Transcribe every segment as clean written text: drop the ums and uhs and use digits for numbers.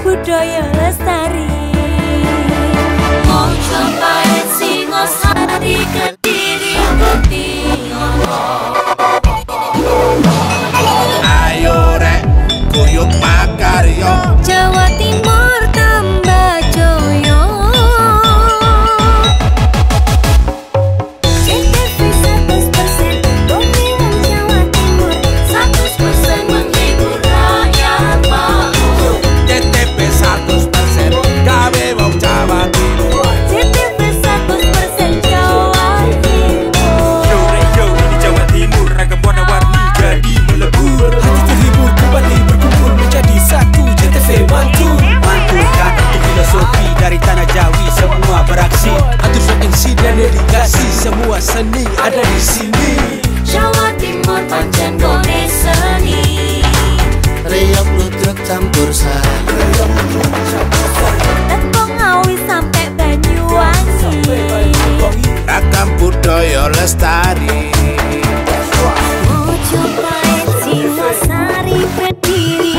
budaya lestari. Mojo Paet Singosari Kediri Ayo rek guyub makarya Jawa Timur tambah joyo. CTV 100% Bumi Jawa Timur 100% menghibur rakyat makmur. CTV 100% gawe wong Jawa Timur. CTV 100% Jawa Timur. Yo ini Jawa Timur, ragam warna-warni jadi melebur. Hati terhibur kembali berkumpul menjadi satu. CTV mantukan filosofi dari tanah Jawi, semua beraksi. Atur MC dan dedikasi, semua seni ada di sini. Jawa Timur pancen gone seni. Riok ludruk campur sari. Teko Ngawi sampai Banyuwangi. Ragam budaya lestari. Mojo Paet Singosari Kediri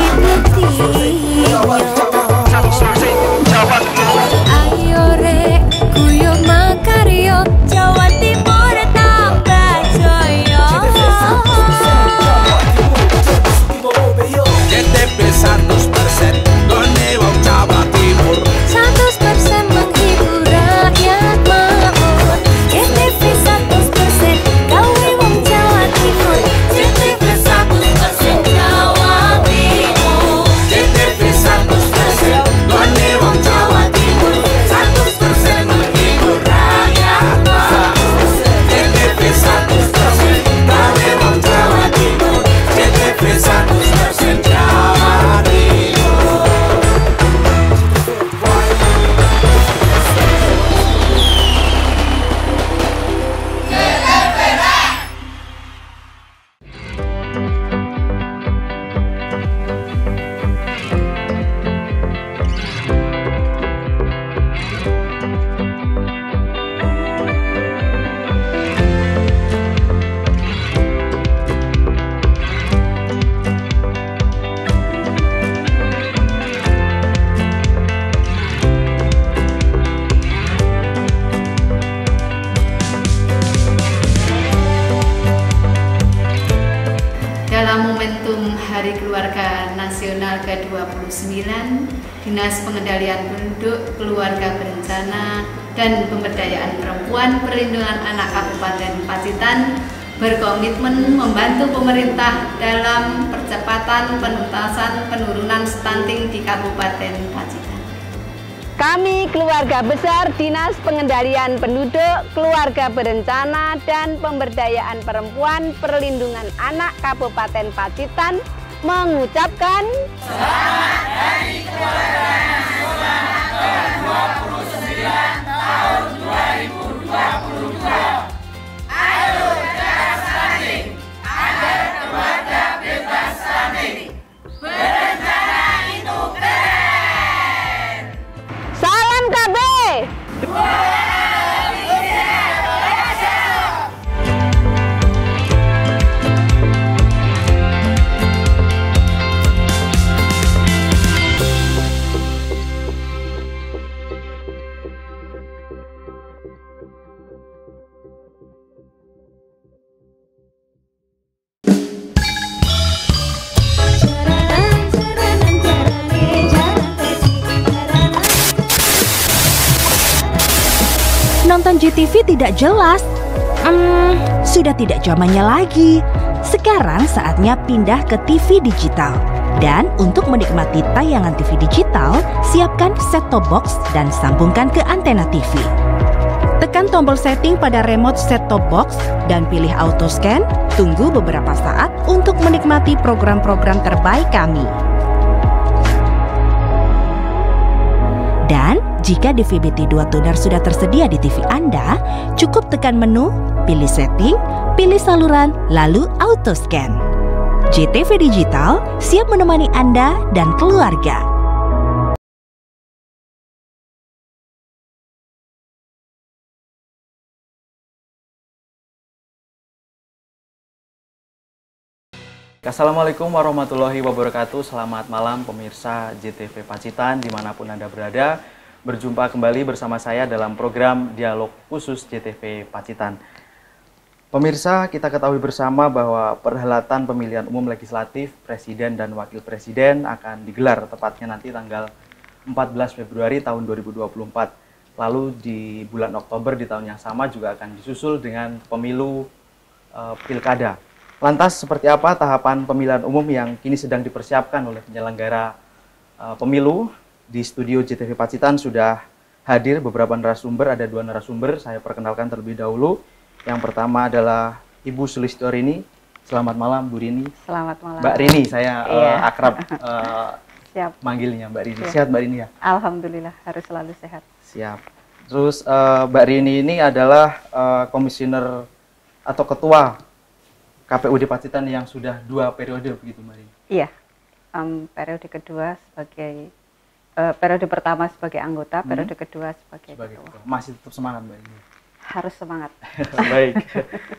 Ayo rek guyub makarya Jawa Timur tambah joyo. CTV 100% gone wong Jawa Timur. 100% menghibur rakyat makmur. CTV 100% gawe wong Jawa Timur. CTV 100% Jawa Timur. CTV 100% gone wong Jawa Timur. 100% menghibur rakyat makmur. CTV 100% gawe wong Jawa Timur. CTV 100% Jawa Timur. Dalam momentum Hari Keluarga Nasional ke-29, Dinas Pengendalian Penduduk, Keluarga Berencana, dan Pemberdayaan Perempuan Perlindungan Anak Kabupaten Pacitan berkomitmen membantu pemerintah dalam percepatan penuntasan penurunan stunting di Kabupaten Pacitan. Kami keluarga besar Dinas Pengendalian Penduduk, Keluarga Berencana, dan Pemberdayaan Perempuan Perlindungan Anak Kabupaten Pacitan mengucapkan Selamat Hari Keluarga Nasional ke-29 tahun 2022. Ayo cegah stunting agar keluarga bebas stunting. Berencana itu keren. Salam KB. Nonton GTV tidak jelas. Sudah tidak zamannya lagi. Sekarang saatnya pindah ke TV digital. Dan untuk menikmati tayangan TV digital, siapkan set-top box dan sambungkan ke antena TV. Tekan tombol setting pada remote set-top box dan pilih auto scan. Tunggu beberapa saat untuk menikmati program-program terbaik kami. Dan jika DVB-T2 tuner sudah tersedia di TV Anda, cukup tekan menu, pilih setting, pilih saluran, lalu auto scan. JTV Digital siap menemani Anda dan keluarga. Assalamualaikum warahmatullahi wabarakatuh. Selamat malam pemirsa JTV Pacitan dimanapun Anda berada. Berjumpa kembali bersama saya dalam program Dialog Khusus JTV Pacitan. Pemirsa, kita ketahui bersama bahwa perhelatan pemilihan umum legislatif, presiden dan wakil presiden akan digelar tepatnya nanti tanggal 14 Februari tahun 2024. Lalu di bulan Oktober di tahun yang sama juga akan disusul dengan pemilu pilkada. Lantas seperti apa tahapan pemilihan umum yang kini sedang dipersiapkan oleh penyelenggara pemilu? Di studio JTV Pacitan sudah hadir beberapa narasumber, ada 2 narasumber. Saya perkenalkan terlebih dahulu. Yang pertama adalah Ibu Sulistyo Rini. Selamat malam Bu Rini. Selamat malam. Mbak Rini, saya akrab Siap. manggilnya Mbak Rini. Siap. Sehat Mbak Rini ya? Alhamdulillah, harus selalu sehat. Siap. Terus Mbak Rini ini adalah komisioner atau ketua KPUD Pacitan yang sudah 2 periode begitu Mbak Rini? Iya, periode kedua sebagai periode pertama sebagai anggota, periode kedua sebagai ketua. Masih tetap semangat Mbak Rini? Harus semangat. Baik.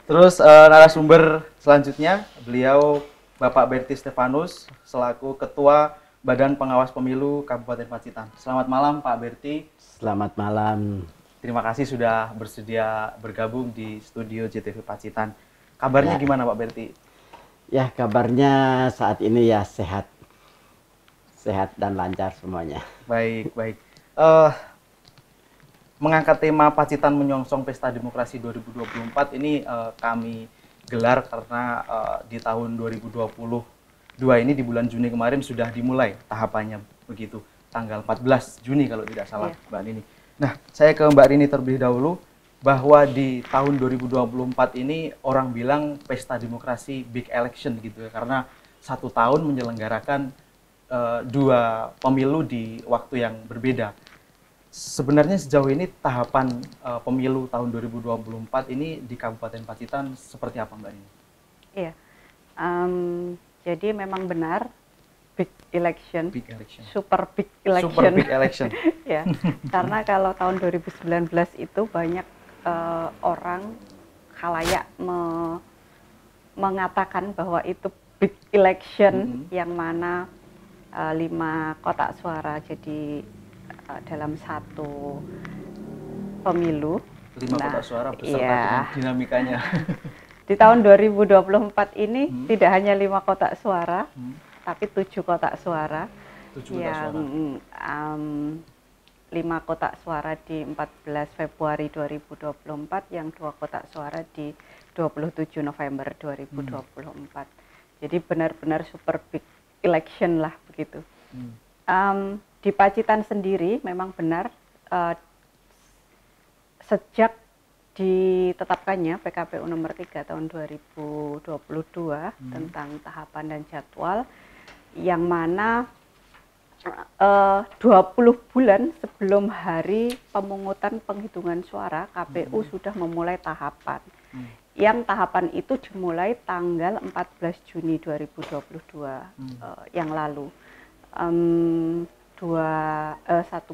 Terus narasumber selanjutnya beliau Bapak Berti Stefanus selaku Ketua Badan Pengawas Pemilu Kabupaten Pacitan. Selamat malam Pak Berti. Selamat malam. Terima kasih sudah bersedia bergabung di studio JTV Pacitan. Kabarnya gimana Pak Berti? Ya, kabarnya saat ini ya sehat. Sehat dan lancar semuanya. Baik, baik. Mengangkat tema Pacitan Menyongsong Pesta Demokrasi 2024 ini kami gelar karena di tahun 2022 ini di bulan Juni kemarin sudah dimulai tahapannya begitu. Tanggal 14 Juni kalau tidak salah Mbak Rini. Nah, saya ke Mbak Rini terlebih dahulu. Bahwa di tahun 2024 ini orang bilang pesta demokrasi big election gitu ya, karena 1 tahun menyelenggarakan 2 pemilu di waktu yang berbeda. Sebenarnya sejauh ini tahapan pemilu tahun 2024 ini di Kabupaten Pacitan seperti apa Mbak Rini? Iya, jadi memang benar big election, super big election. Super big election. Ya, karena kalau tahun 2019 itu banyak orang khalayak mengatakan bahwa itu big election yang mana 5 kotak suara jadi dalam satu pemilu. 5 kotak suara beserta dinamikanya. Di tahun 2024 ini tidak hanya 5 kotak suara, tapi 7 kotak suara 7 yang 5 kotak suara di 14 Februari 2024, yang 2 kotak suara di 27 November 2024. Jadi benar-benar super big election lah begitu. Di Pacitan sendiri memang benar sejak ditetapkannya PKPU nomor 3 tahun 2022 tentang tahapan dan jadwal, yang mana 20 bulan sebelum hari pemungutan penghitungan suara, KPU sudah memulai tahapan. Yang tahapan itu dimulai tanggal 14 Juni 2022 yang lalu. 1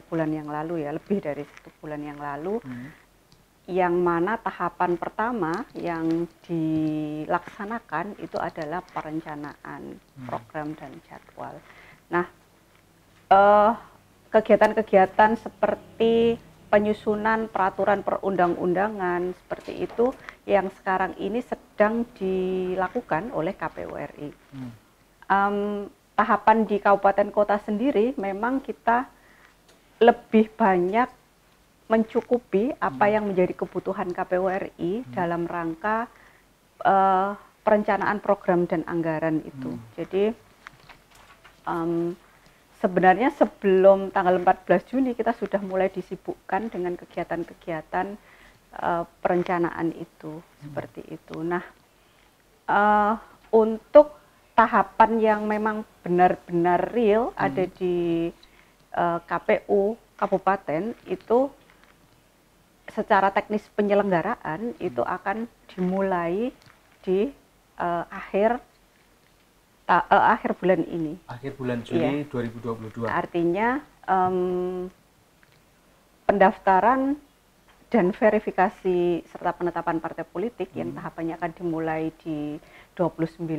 bulan yang lalu ya, lebih dari 1 bulan yang lalu. Yang mana tahapan pertama yang dilaksanakan itu adalah perencanaan program dan jadwal. Nah, kegiatan-kegiatan seperti penyusunan peraturan perundang-undangan seperti itu yang sekarang ini sedang dilakukan oleh KPU RI. Tahapan di kabupaten kota sendiri memang kita lebih banyak mencukupi apa yang menjadi kebutuhan KPU RI dalam rangka perencanaan program dan anggaran itu. Jadi sebenarnya sebelum tanggal 14 Juni kita sudah mulai disibukkan dengan kegiatan-kegiatan perencanaan itu, seperti itu. Nah, untuk tahapan yang memang benar-benar real ada di KPU Kabupaten itu secara teknis penyelenggaraan itu akan dimulai di akhir bulan ini. Akhir bulan Juni 2022. Artinya pendaftaran dan verifikasi serta penetapan partai politik yang tahapannya akan dimulai di 29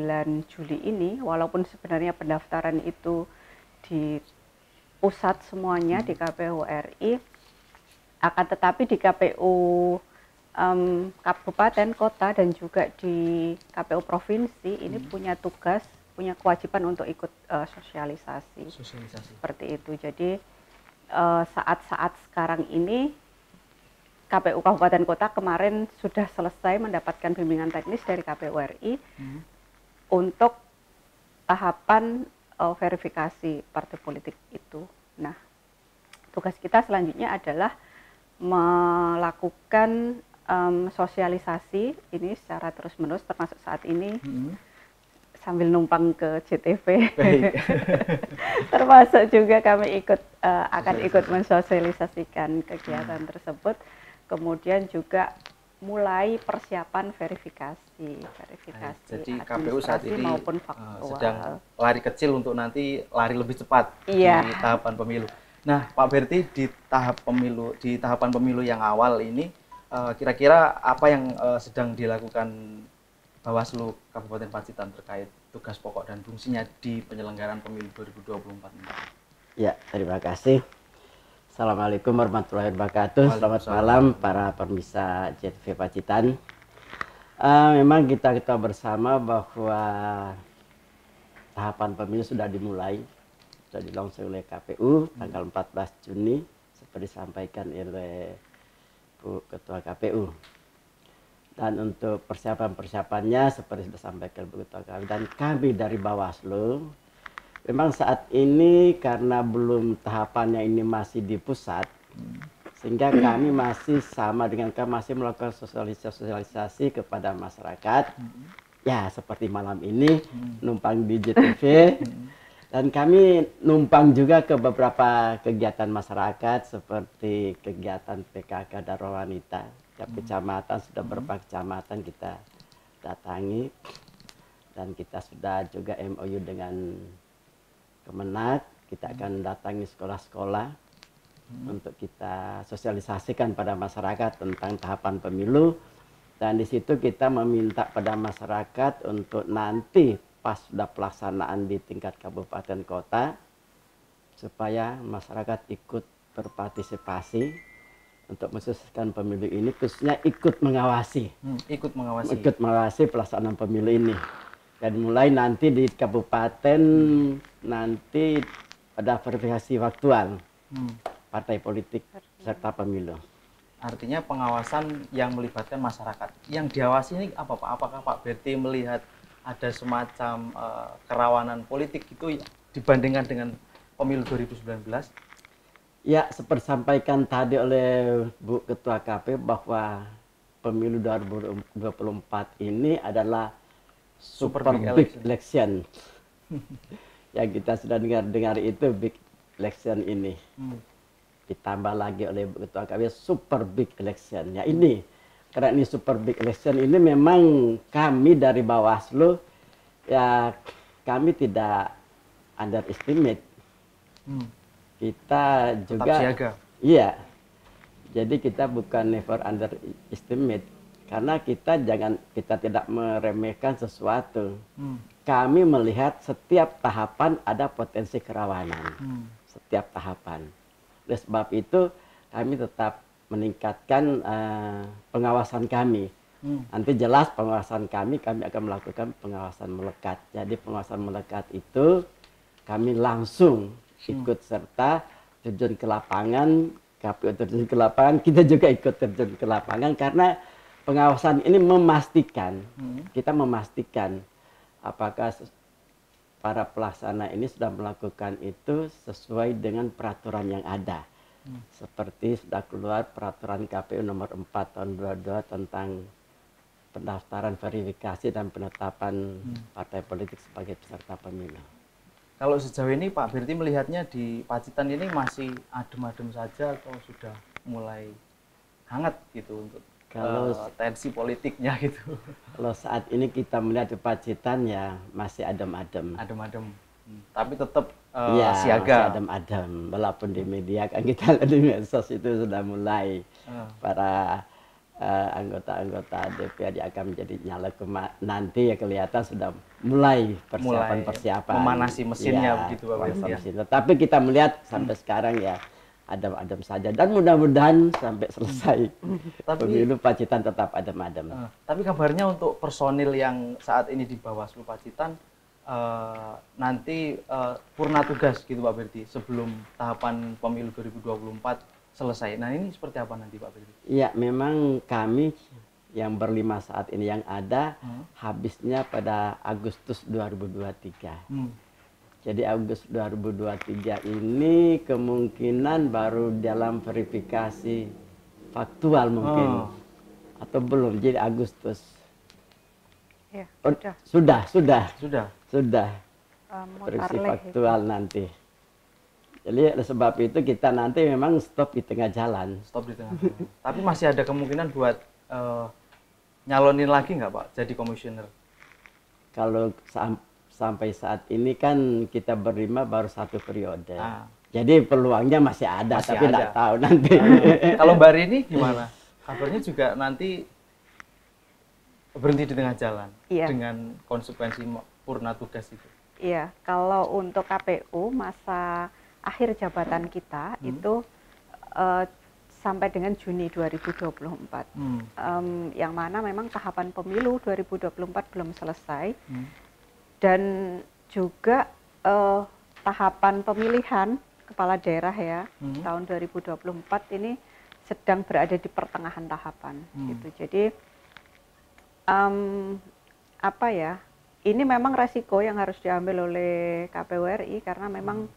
Juli ini, walaupun sebenarnya pendaftaran itu di pusat semuanya di KPU RI, akan tetapi di KPU kabupaten, kota, dan juga di KPU provinsi ini punya tugas, punya kewajiban untuk ikut sosialisasi. Seperti itu. Jadi saat-saat sekarang ini KPU Kabupaten Kota kemarin sudah selesai mendapatkan bimbingan teknis dari KPU RI untuk tahapan verifikasi partai politik itu. Nah, tugas kita selanjutnya adalah melakukan sosialisasi ini secara terus-menerus, termasuk saat ini sambil numpang ke JTV. Termasuk juga kami akan ikut mensosialisasikan kegiatan tersebut. Kemudian juga mulai persiapan verifikasi jadi KPU saat ini maupun faktual. Sedang lari kecil untuk nanti lari lebih cepat di tahapan pemilu. Nah, Pak Berti, di tahapan pemilu yang awal ini kira-kira apa yang sedang dilakukan Bawaslu Kabupaten Pacitan terkait tugas pokok dan fungsinya di penyelenggaraan pemilu 2024 ini? Ya, terima kasih. Assalamualaikum warahmatullahi wabarakatuh. Selamat malam para pemirsa JTV Pacitan. Memang kita bersama bahwa tahapan pemilu sudah dimulai, sudah dilangsung oleh KPU tanggal 14 Juni seperti disampaikan oleh Bu Ketua KPU. Dan untuk persiapan-persiapannya seperti sudah disampaikan Bu Ketua KPU dan kami dari Bawaslu, memang saat ini karena belum tahapannya ini masih di pusat, sehingga kami masih sama dengan kami masih melakukan sosialisasi kepada masyarakat. Ya, seperti malam ini numpang di JTV, dan kami numpang juga ke beberapa kegiatan masyarakat seperti kegiatan PKK Darul Wanita. Tiap kecamatan, sudah beberapa kecamatan kita datangi, dan kita sudah juga MOU dengan Kemenak. Kita akan datangi sekolah-sekolah untuk kita sosialisasikan pada masyarakat tentang tahapan pemilu, dan di situ kita meminta pada masyarakat untuk nanti pas sudah pelaksanaan di tingkat kabupaten kota supaya masyarakat ikut berpartisipasi untuk mensukseskan pemilu ini, khususnya ikut mengawasi pelaksanaan pemilu ini. Dan mulai nanti di kabupaten nanti ada verifikasi faktual partai politik serta pemilu. Artinya pengawasan yang melibatkan masyarakat. Yang diawasi ini apa Pak? Apakah Pak Berti melihat ada semacam kerawanan politik itu dibandingkan dengan pemilu 2019? Ya, seperti disampaikan tadi oleh Bu Ketua KPU bahwa pemilu 2024 ini adalah super big election. Ya, kita sudah dengar itu big election ini. Ditambah lagi oleh Ketua KPU super big election. Ya, ini karena ini super big election ini memang kami dari Bawaslu ya kami tidak underestimate. Kita juga tetap siaga. Iya. Jadi kita bukan never underestimate. Karena kita tidak meremehkan sesuatu. Kami melihat setiap tahapan ada potensi kerawanan. Setiap tahapan. Oleh sebab itu kami tetap meningkatkan pengawasan kami. Nanti jelas pengawasan kami akan melakukan pengawasan melekat. Jadi pengawasan melekat itu kami langsung ikut serta terjun ke lapangan. KPU terjun ke lapangan, kita juga ikut terjun ke lapangan karena pengawasan ini memastikan, kita memastikan apakah para pelaksana ini sudah melakukan itu sesuai dengan peraturan yang ada. Seperti sudah keluar peraturan KPU nomor 4 tahun 22 tentang pendaftaran, verifikasi dan penetapan partai politik sebagai peserta pemilu. Kalau sejauh ini Pak Berti melihatnya di Pacitan ini masih adem-adem saja atau sudah mulai hangat gitu untuk Kalau tensi politiknya gitu? Kalau saat ini kita melihat di Pacitan ya masih adem-adem. Adem-adem. Tapi tetap Ya, siaga. masih adem-adem. Walaupun di media kan kita lihat di medsos itu sudah mulai para anggota-anggota DPRD akan menjadi nyalek nanti ya kelihatan sudah mulai persiapan memanasi mesinnya begitu Pak memanasi Berti, mesin. Tetapi kita melihat sampai sekarang ya adem-adem saja dan mudah-mudahan sampai selesai pemilu Pacitan tetap adem-adem. Tapi kabarnya untuk personil yang saat ini di Bawaslu Pacitan nanti purna tugas gitu Pak Berti sebelum tahapan pemilu 2024 selesai. Nah ini seperti apa nanti Pak Berti? Iya, memang kami yang berlima saat ini yang ada habisnya pada Agustus 2023. Jadi Agustus 2023 ini kemungkinan baru dalam verifikasi faktual mungkin atau belum. Jadi Agustus. Ya, sudah. Verifiksi Mutarleh faktual nanti. Jadi oleh sebab itu kita nanti memang stop di tengah jalan. Stop di tengah jalan. Tapi masih ada kemungkinan buat nyalonin lagi nggak Pak jadi komisioner? Kalau sampai saat ini kan kita berlima baru 1 periode. Jadi peluangnya masih ada, tapi nggak tahu nanti. Kalau Mbak Rini gimana? Kabarnya juga nanti berhenti di tengah jalan dengan konsekuensi purna tugas itu. Iya, kalau untuk KPU masa akhir jabatan kita itu sampai dengan Juni 2024. Yang mana memang tahapan pemilu 2024 belum selesai. Dan juga tahapan pemilihan kepala daerah ya tahun 2024 ini sedang berada di pertengahan tahapan gitu. Jadi apa ya, ini memang resiko yang harus diambil oleh KPU RI karena memang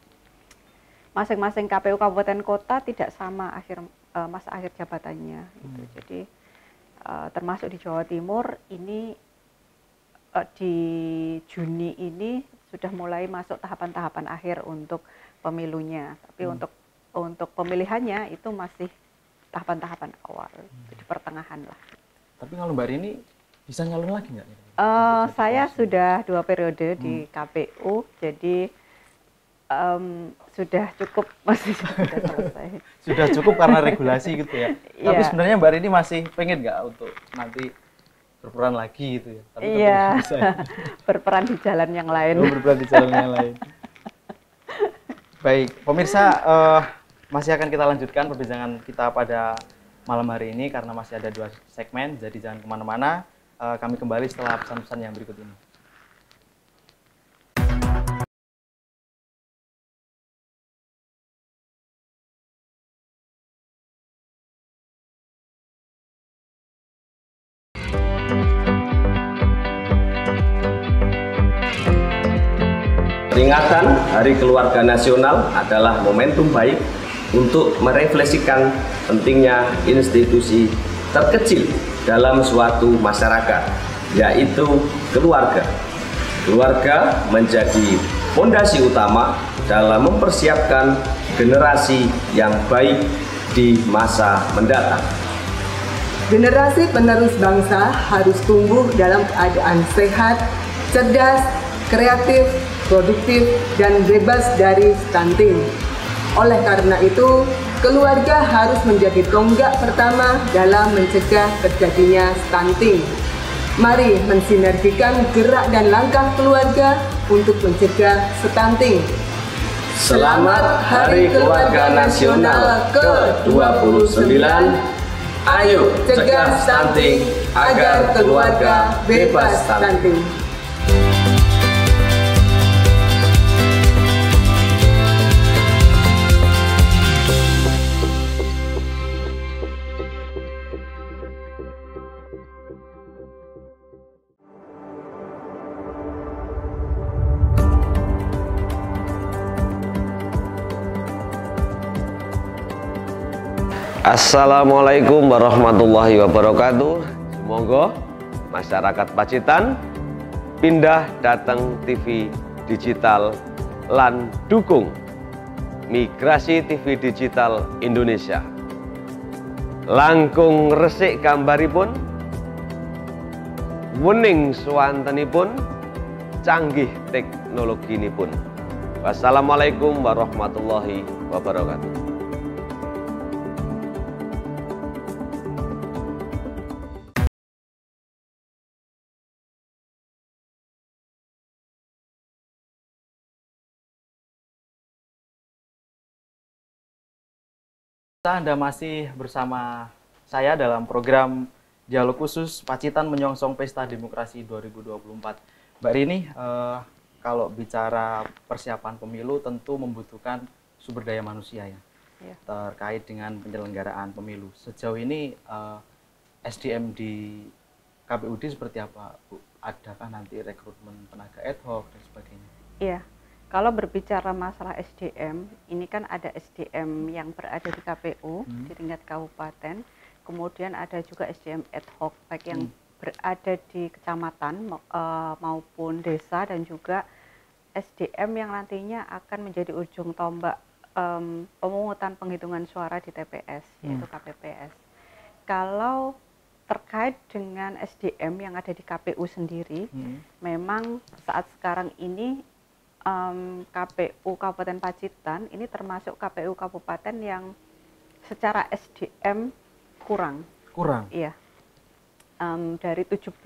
masing-masing KPU kabupaten kota tidak sama masa akhir jabatannya gitu. Jadi termasuk di Jawa Timur ini di Juni ini sudah mulai masuk tahapan-tahapan akhir untuk pemilunya, tapi untuk pemilihannya itu masih tahapan-tahapan awal, di pertengahan lah. Tapi kalau Mbak Rini bisa nyalon lagi nggak? Saya sudah 2 periode di KPU, jadi sudah cukup, masih sudah selesai. Sudah cukup karena regulasi gitu ya. Tapi sebenarnya Mbak Rini masih pengen nggak untuk nanti berperan lagi gitu ya? Tapi bisa. Berperan di jalan yang lain. Berperan di jalan yang lain. Baik, pemirsa, masih akan kita lanjutkan perbincangan kita pada malam hari ini karena masih ada 2 segmen, jadi jangan kemana-mana. Kami kembali setelah pesan-pesan yang berikut ini. Peringatan Hari Keluarga Nasional adalah momentum baik untuk merefleksikan pentingnya institusi terkecil dalam suatu masyarakat, yaitu keluarga. Keluarga menjadi fondasi utama dalam mempersiapkan generasi yang baik di masa mendatang. Generasi penerus bangsa harus tumbuh dalam keadaan sehat, cerdas, kreatif, produktif, dan bebas dari stunting. Oleh karena itu, keluarga harus menjadi tonggak pertama dalam mencegah terjadinya stunting. Mari mensinergikan gerak dan langkah keluarga untuk mencegah stunting. Selamat Hari Keluarga Nasional ke-29. Ayo cegah stunting agar keluarga bebas stunting. Assalamualaikum warahmatullahi wabarakatuh. Semoga masyarakat Pacitan pindah datang TV digital lan dukung migrasi TV digital Indonesia. Langkung resik gambaripun, wening swantenipun, canggih teknologinipun. Wassalamualaikum warahmatullahi wabarakatuh. Anda masih bersama saya dalam program Dialog Khusus Pacitan Menyongsong Pesta Demokrasi 2024. Mbak Rini, kalau bicara persiapan pemilu tentu membutuhkan sumber daya manusia ya, terkait dengan penyelenggaraan pemilu. Sejauh ini SDM di KPUD seperti apa, Bu? Adakah nanti rekrutmen tenaga ad hoc dan sebagainya? Iya. Kalau berbicara masalah SDM, ini kan ada SDM yang berada di KPU di tingkat kabupaten, kemudian ada juga SDM ad hoc, baik yang berada di kecamatan maupun desa, dan juga SDM yang nantinya akan menjadi ujung tombak pemungutan penghitungan suara di TPS, yaitu KPPS. Kalau terkait dengan SDM yang ada di KPU sendiri, memang saat sekarang ini KPU Kabupaten Pacitan ini termasuk KPU Kabupaten yang secara SDM kurang. Iya. Dari 17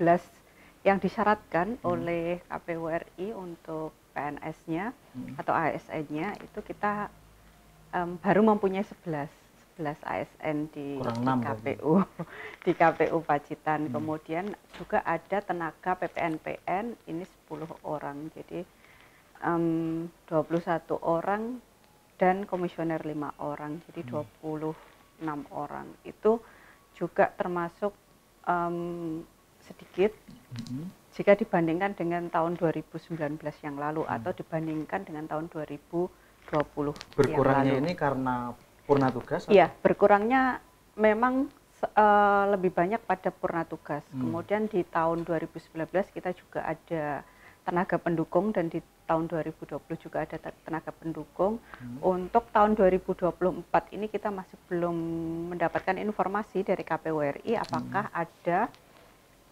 yang disyaratkan oleh KPU RI untuk PNS-nya atau ASN-nya, itu kita baru mempunyai 11 ASN di KPU di KPU Pacitan. Kemudian juga ada tenaga PPNPN ini 10 orang. Jadi 21 orang dan komisioner 5 orang, jadi 26 orang. Itu juga termasuk sedikit jika dibandingkan dengan tahun 2019 yang lalu atau dibandingkan dengan tahun 2020 Berkurangnya ini karena purna tugas? Iya, berkurangnya memang lebih banyak pada purna tugas. Kemudian di tahun 2019 kita juga ada tenaga pendukung, dan di tahun 2020 juga ada tenaga pendukung. Untuk tahun 2024 ini kita masih belum mendapatkan informasi dari KPU RI apakah ada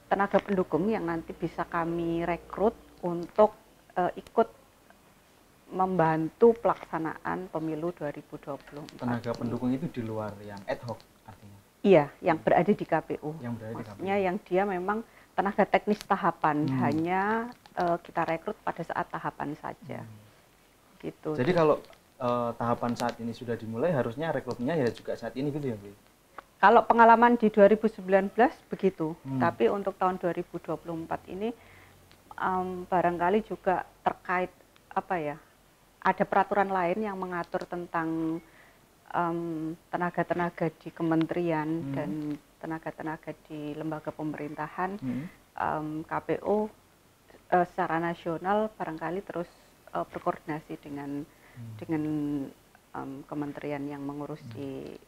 tenaga pendukung yang nanti bisa kami rekrut untuk ikut membantu pelaksanaan pemilu 2024. Tenaga pendukung itu di luar yang ad hoc artinya? Iya, yang berada di KPU. Yang berada Maksudnya di KPU. Yang dia memang tenaga teknis tahapan, hanya kita rekrut pada saat tahapan saja. Gitu. Jadi kalau tahapan saat ini sudah dimulai, harusnya rekrutmennya ya juga saat ini gitu ya, Bu? Kalau pengalaman di 2019 begitu, tapi untuk tahun 2024 ini barangkali juga terkait apa ya? Ada peraturan lain yang mengatur tentang tenaga-tenaga di kementerian dan tenaga-tenaga di lembaga pemerintahan. KPU secara nasional barangkali terus berkoordinasi dengan kementerian yang mengurusi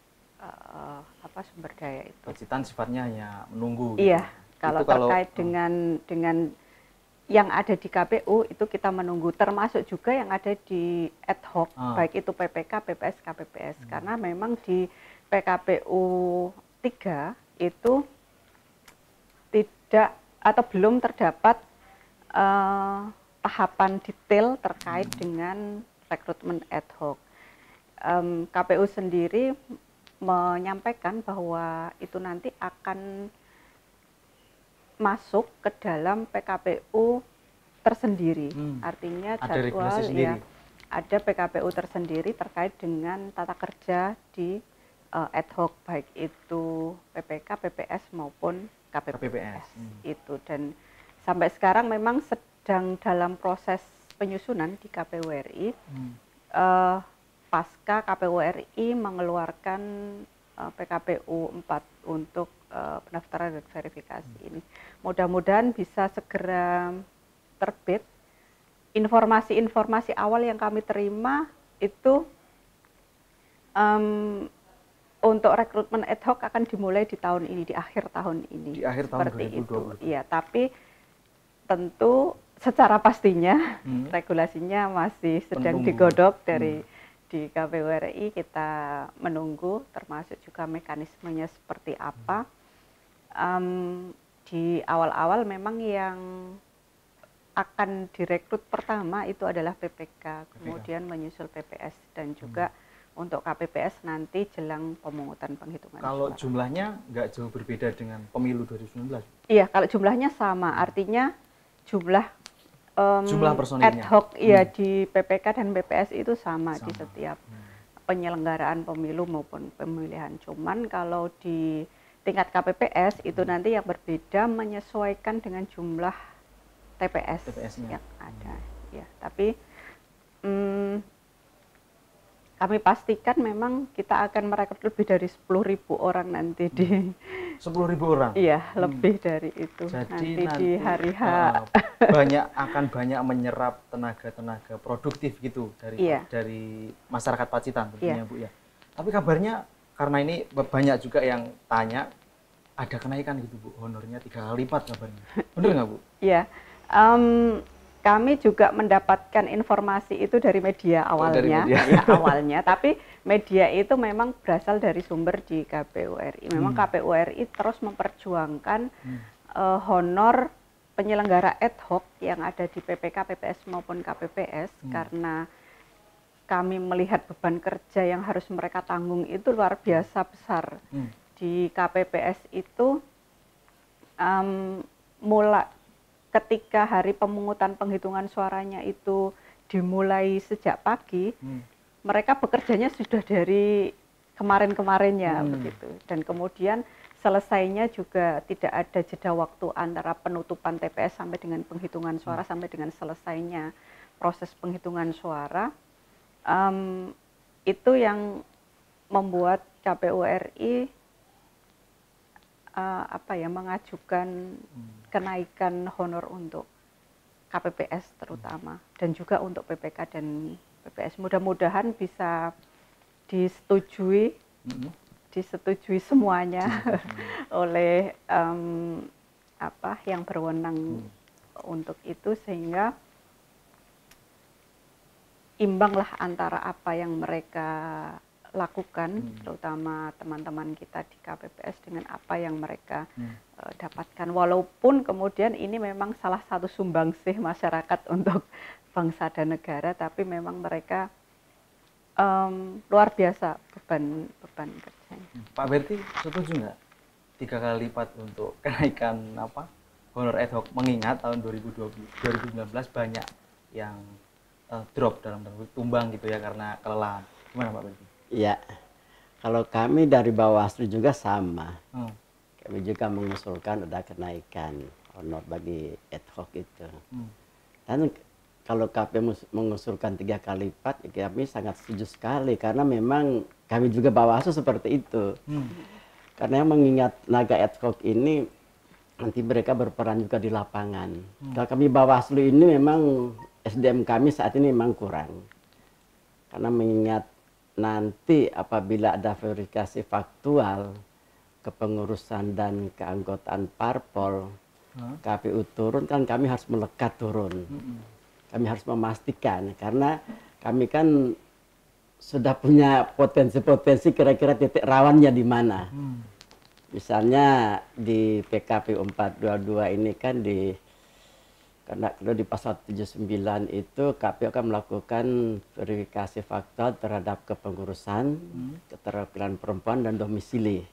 sumber daya itu. Pacitan sifatnya hanya menunggu. Iya, gitu. Kalau terkait dengan yang ada di KPU itu kita menunggu, termasuk juga yang ada di ad hoc, baik itu PPK, PPS, KPPS, karena memang di PKPU 3 itu tidak atau belum terdapat tahapan detail terkait dengan rekrutmen ad hoc. KPU sendiri menyampaikan bahwa itu nanti akan masuk ke dalam PKPU tersendiri. Artinya jadwal ya, ada PKPU tersendiri terkait dengan tata kerja di ad hoc, baik itu PPK, PPS maupun KPPS. Itu, dan sampai sekarang memang sedang dalam proses penyusunan di KPU RI. Pasca KPU RI mengeluarkan PKPU 4 untuk pendaftaran dan verifikasi ini. Mudah-mudahan bisa segera terbit. Informasi-informasi awal yang kami terima itu untuk rekrutmen ad hoc akan dimulai di tahun ini, di akhir tahun ini. Di akhir tahun seperti 2020. itu. Iya, tapi tentu secara pastinya regulasinya masih sedang digodok dari di KPU RI. Kita menunggu, termasuk juga mekanismenya seperti apa. Di awal-awal memang yang akan direkrut pertama itu adalah PPK, kemudian menyusul PPS dan juga untuk KPPS nanti jelang pemungutan penghitungan Kalau suara. jumlahnya nggak jauh berbeda dengan pemilu 2019? Iya, kalau jumlahnya sama, artinya jumlah jumlah personilnya ad hoc ya di PPK dan PPS itu sama. Di setiap penyelenggaraan pemilu maupun pemilihan. Cuman kalau di tingkat KPPS itu nanti yang berbeda menyesuaikan dengan jumlah TPS yang ada. Ya, tapi kami pastikan memang kita akan merekrut lebih dari 10.000 orang nanti di 10.000 orang? Iya, lebih dari itu. Jadi nanti di hari H. akan banyak menyerap tenaga-tenaga produktif gitu dari masyarakat Pacitan tentunya Bu ya. Tapi kabarnya karena ini banyak juga yang tanya ada kenaikan gitu Bu, honornya 3 kali lipat kabarnya. Benar nggak Bu? Iya. Kami juga mendapatkan informasi itu dari media awalnya, awalnya. Tapi media itu memang berasal dari sumber di KPU RI. Memang KPU RI terus memperjuangkan honor penyelenggara ad hoc yang ada di PPK, PPS maupun KPPS karena kami melihat beban kerja yang harus mereka tanggung itu luar biasa besar. Di KPPS itu ketika hari pemungutan penghitungan suaranya itu dimulai sejak pagi, mereka bekerjanya sudah dari kemarin-kemarinnya begitu. Dan kemudian selesainya juga tidak ada jeda waktu antara penutupan TPS sampai dengan penghitungan suara sampai dengan selesainya proses penghitungan suara. Itu yang membuat KPU RI mengajukan kenaikan honor untuk KPPS terutama dan juga untuk PPK dan PPS. Mudah-mudahan bisa disetujui semuanya oleh yang berwenang untuk itu sehingga imbanglah antara apa yang mereka lakukan, terutama teman-teman kita di KPPS dengan apa yang mereka dapatkan. Walaupun kemudian ini memang salah satu sumbangsih masyarakat untuk bangsa dan negara, tapi memang mereka luar biasa beban kerjanya. Pak Berti setuju nggak 3 kali lipat untuk kenaikan honor ad hoc, mengingat tahun 2019 banyak yang drop dalam tumbang gitu ya karena kelelahan. Gimana Pak Berti? Iya, kalau kami dari Bawaslu juga sama. Kami juga mengusulkan ada kenaikan honor bagi ad hoc itu. Dan kalau KPU mengusulkan 3 kali lipat, kami sangat setuju sekali karena memang kami juga Bawaslu seperti itu. Karena mengingat tenaga ad hoc ini nanti mereka berperan juga di lapangan. Kalau kami Bawaslu ini memang SDM kami saat ini memang kurang. Karena mengingat nanti apabila ada verifikasi faktual kepengurusan dan keanggotaan parpol, KPU turun kan kami harus melekat turun. Kami harus memastikan karena kami kan sudah punya potensi-potensi kira-kira titik rawannya di mana. Misalnya di PKPU 422 ini kan karena kalau di pasal 79 itu KPU akan melakukan verifikasi faktual terhadap kepengurusan, keterwakilan perempuan dan domisili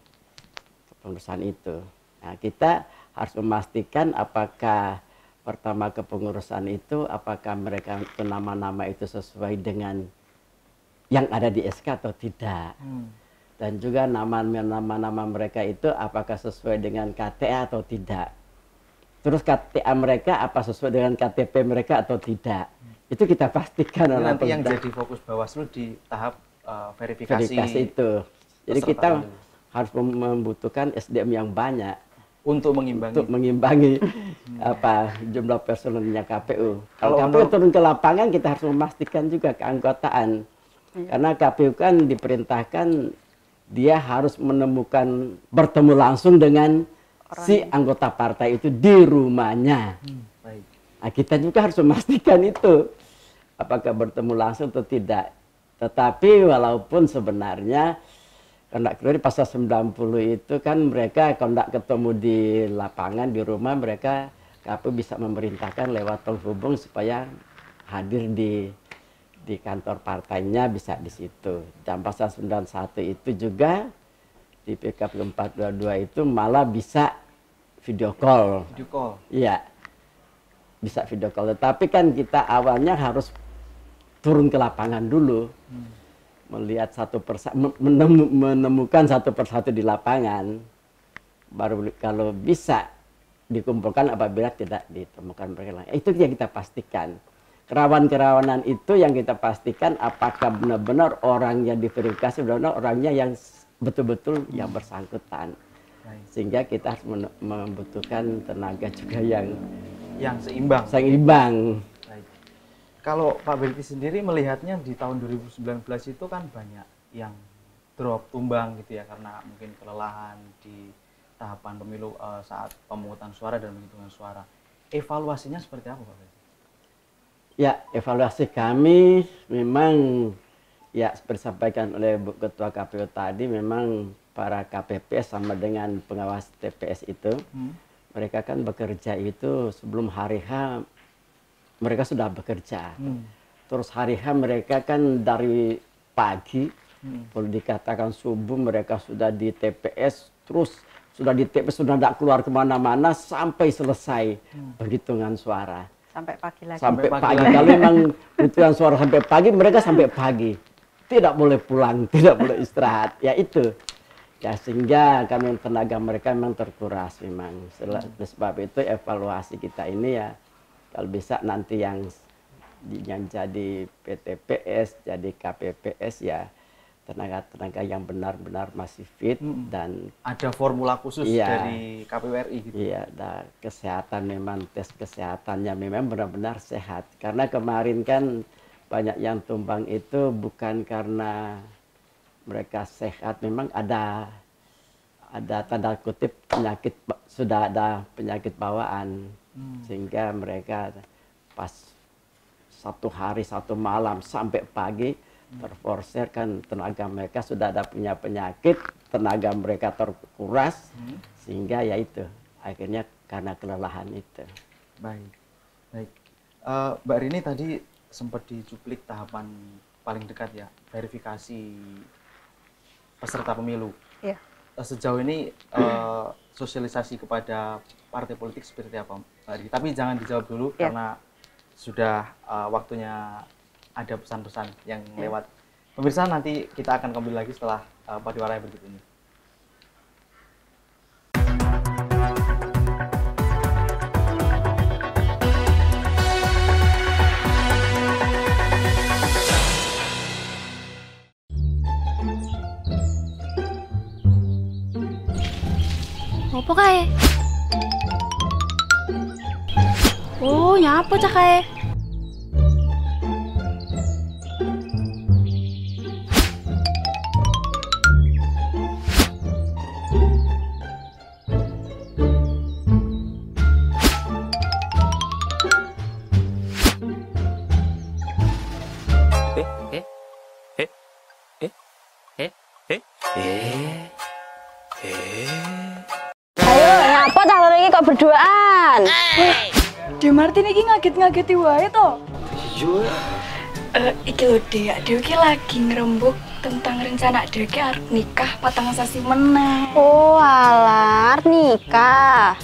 kepengurusan itu. Nah, kita harus memastikan apakah pertama kepengurusan itu, apakah mereka itu nama-nama itu sesuai dengan yang ada di SK atau tidak. Dan juga nama-nama mereka itu apakah sesuai dengan KTA atau tidak. Terus KTA mereka apa sesuai dengan KTP mereka atau tidak. Itu kita pastikan. Nanti yang jadi fokus Bawaslu di tahap verifikasi itu. Jadi kita harus membutuhkan SDM yang banyak untuk mengimbangi jumlah personelnya KPU. Kalau KPU turun ke lapangan kita harus memastikan juga keanggotaan. Karena KPU kan diperintahkan dia harus menemukan bertemu langsung dengan si anggota partai itu di rumahnya. Nah, kita juga harus memastikan itu apakah bertemu langsung atau tidak. Tetapi walaupun sebenarnya kondak kerja di pasal 90 itu kan mereka kondak ketemu di lapangan di rumah, mereka KPU bisa memerintahkan lewat penghubung supaya hadir di kantor partainya, bisa di situ. Dan pasal 91 itu juga di PKPU 422 itu malah bisa video call. Video call. Iya. Bisa video call. Tetapi kan kita awalnya harus turun ke lapangan dulu. Melihat satu persatu, menemukan satu persatu di lapangan. Baru kalau bisa dikumpulkan, apabila tidak ditemukan mereka. Itu yang kita pastikan. Kerawanan itu yang kita pastikan apakah benar-benar orang yang diverifikasi benar-benar orangnya yang betul-betul yang bersangkutan. Sehingga kita harus membutuhkan tenaga juga yang seimbang. Baik. Kalau Pak Berti sendiri melihatnya di tahun 2019 itu kan banyak yang drop, tumbang gitu ya, karena mungkin kelelahan di tahapan pemilu saat pemungutan suara dan penghitungan suara. Evaluasinya seperti apa Pak Berti? Ya, evaluasi kami memang ya seperti disampaikan oleh Bu Ketua KPU tadi, memang para KPPS sama dengan pengawas TPS itu, mereka kan bekerja itu sebelum hari H mereka sudah bekerja. Terus hari H mereka kan dari pagi, kalau dikatakan subuh mereka sudah di TPS, terus sudah di TPS sudah tidak keluar kemana-mana sampai selesai penghitungan suara. Sampai pagi lagi. Sampai pagi. Kalau memang penghitungan suara sampai pagi, mereka sampai pagi. Tidak boleh pulang, tidak boleh istirahat. Ya itu. Ya sehingga kan tenaga mereka memang terkuras memang. Sebab itu evaluasi kita ini ya, kalau bisa nanti yang jadi PTPS, jadi KPPS ya tenaga-tenaga yang benar-benar masih fit dan ada formula khusus dari KPU RI gitu. Iya, dan kesehatan memang tes kesehatannya memang benar-benar sehat. Karena kemarin kan banyak yang tumbang itu bukan karena mereka sehat, memang ada tanda kutip penyakit, sudah ada penyakit bawaan sehingga mereka pas satu hari satu malam sampai pagi terforser, kan tenaga mereka sudah ada punya penyakit, tenaga mereka terkuras sehingga ya itu akhirnya karena kelelahan itu. Baik. Mbak Rini tadi sempat dicuplik tahapan paling dekat ya, verifikasi peserta pemilu. Iya. Sejauh ini sosialisasi kepada partai politik seperti apa Mbak Rini? Tapi jangan dijawab dulu karena sudah waktunya ada pesan-pesan yang lewat. Pemirsa, nanti kita akan kembali lagi setelah pariwara berikut ini. Apa kae? Oh, nyapa cah kae? Ayo, ngapa cah loro iki kok berduaan? De Martin iki ngaget-ngageti wae to. Iya. Iki lho Dek, Dek iki lagi ngerembuk tentang rencana Dek arep nikah patang sasi meneh. Oh, alah, arep nikah.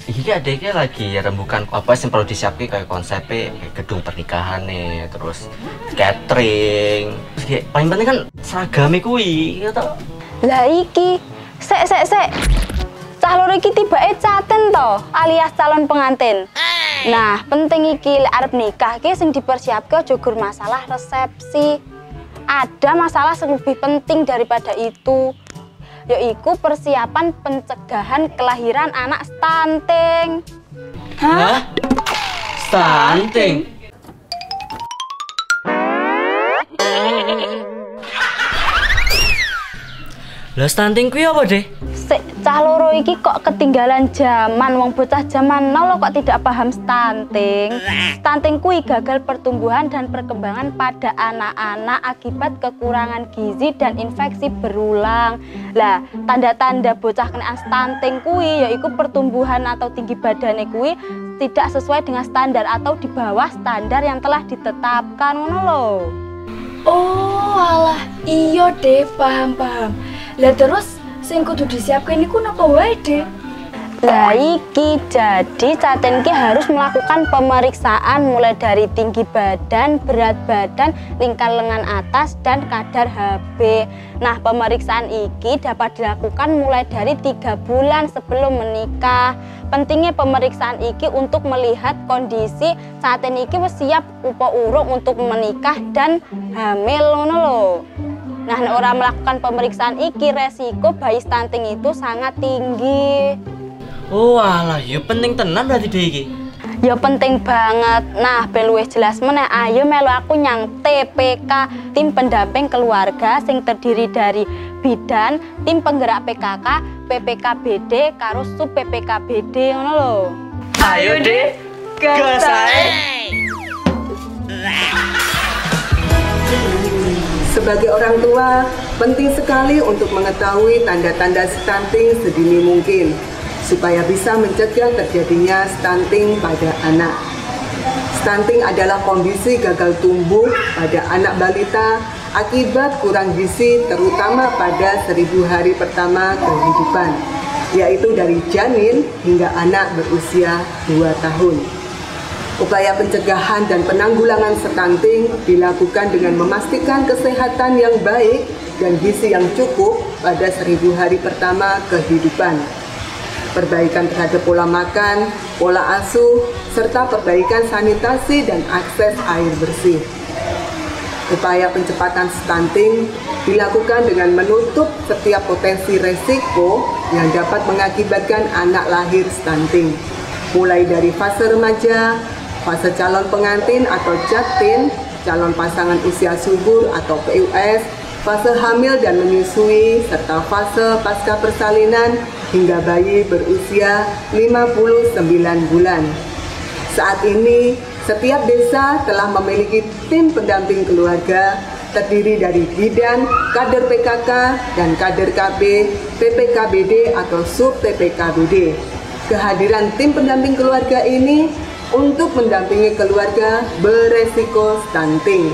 Iki adeknya lagi rembukan apa sih perlu disiapkan kayak konsepnya gedung pernikahan nih, terus catering. Terus paling penting kan seragamnya kuwi, ya toh. Lah iki, sek. Cah loro iki tibake caten to, alias calon pengantin. Nah, penting iki lek arep nikah iki sing dipersiapke aja gur masalah resepsi. Ada masalah yang lebih penting daripada itu, yaitu persiapan pencegahan kelahiran anak stunting. Hah? Stunting? Lah stunting kuwi apa, Dek? Sik, cah loro iki kok ketinggalan zaman, wong bocah zaman now lo kok tidak paham stunting. Stunting kuwi gagal pertumbuhan dan perkembangan pada anak-anak akibat kekurangan gizi dan infeksi berulang. Lah, tanda-tanda bocah kena stunting kuwi yaiku pertumbuhan atau tinggi badannya kuwi tidak sesuai dengan standar atau di bawah standar yang telah ditetapkan, ngono lho. Oh, alah, iya deh, paham. Lah terus sing kudu disiapkan niku napa wae, Dek? Lah iki jadi Catin ki harus melakukan pemeriksaan mulai dari tinggi badan, berat badan, lingkar lengan atas dan kadar HB. Nah, pemeriksaan iki dapat dilakukan mulai dari 3 bulan sebelum menikah. Pentingnya pemeriksaan iki untuk melihat kondisi Catin iki wis siap upa urung untuk menikah dan hamil, ngono lho. Nah, nek ora melakukan pemeriksaan iki resiko bayi stunting itu sangat tinggi. Oh alah, ya penting tenan berarti deh iki. Ya penting banget. Nah, ben luwih jelas meneh ayo melu aku nyang TPK, tim pendamping keluarga sing terdiri dari bidan, tim penggerak PKK, PPKBD karo sub PPKBD ngono lho. Ayo deh, gas ae. Sebagai orang tua, penting sekali untuk mengetahui tanda-tanda stunting sedini mungkin supaya bisa mencegah terjadinya stunting pada anak. Stunting adalah kondisi gagal tumbuh pada anak balita akibat kurang gizi terutama pada 1000 hari pertama kehidupan, yaitu dari janin hingga anak berusia 2 tahun. Upaya pencegahan dan penanggulangan stunting dilakukan dengan memastikan kesehatan yang baik dan gizi yang cukup pada 1000 hari pertama kehidupan. Perbaikan terhadap pola makan, pola asuh, serta perbaikan sanitasi dan akses air bersih. Upaya pencepatan stunting dilakukan dengan menutup setiap potensi resiko yang dapat mengakibatkan anak lahir stunting, mulai dari fase remaja, fase calon pengantin atau jaktin, calon pasangan usia subur atau PUS, fase hamil dan menyusui, serta fase pasca persalinan hingga bayi berusia 59 bulan. Saat ini, setiap desa telah memiliki tim pendamping keluarga terdiri dari bidan, kader PKK, dan kader KB, PPKBD atau sub PPKBD. Kehadiran tim pendamping keluarga ini untuk mendampingi keluarga beresiko stunting.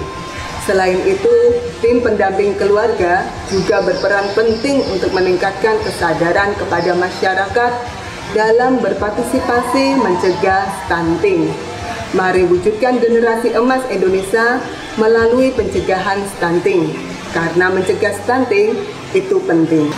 Selain itu, tim pendamping keluarga juga berperan penting untuk meningkatkan kesadaran kepada masyarakat dalam berpartisipasi mencegah stunting. Mari wujudkan generasi emas Indonesia melalui pencegahan stunting, karena mencegah stunting itu penting.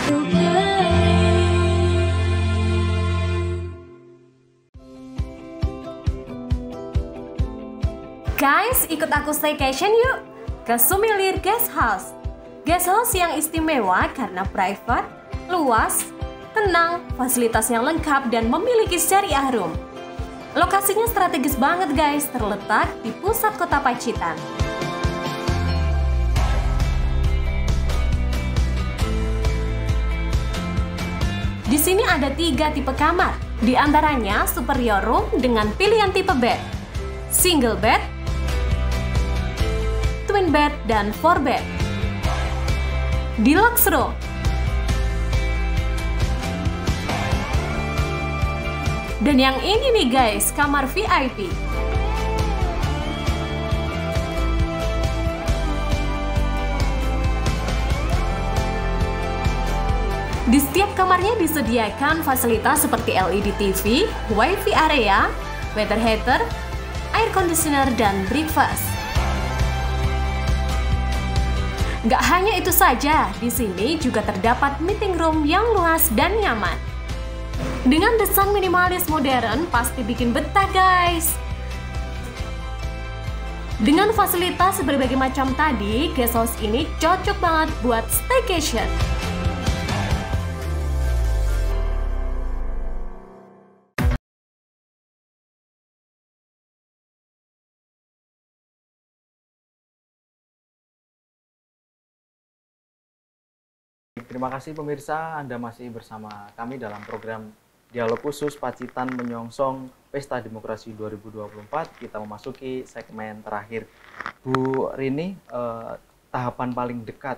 Guys, ikut aku staycation yuk ke Sumilir Guest House. Guest house yang istimewa karena private, luas, tenang, fasilitas yang lengkap dan memiliki syariah room. Lokasinya strategis banget guys, terletak di pusat kota Pacitan. Di sini ada 3 tipe kamar, di antaranya superior room dengan pilihan tipe bed, single bed, twin bed, dan 4 bed. Deluxe room. Dan yang ini nih guys, kamar VIP. Di setiap kamarnya disediakan fasilitas seperti LED TV, WiFi area, water heater, air conditioner, dan breakfast. Gak hanya itu saja, di sini juga terdapat meeting room yang luas dan nyaman. Dengan desain minimalis modern, pasti bikin betah guys. Dengan fasilitas berbagai macam tadi, guest house ini cocok banget buat staycation. terima kasih pemirsa, Anda masih bersama kami dalam program Dialog Khusus Pacitan Menyongsong Pesta Demokrasi 2024. Kita memasuki segmen terakhir. Bu Rini, tahapan paling dekat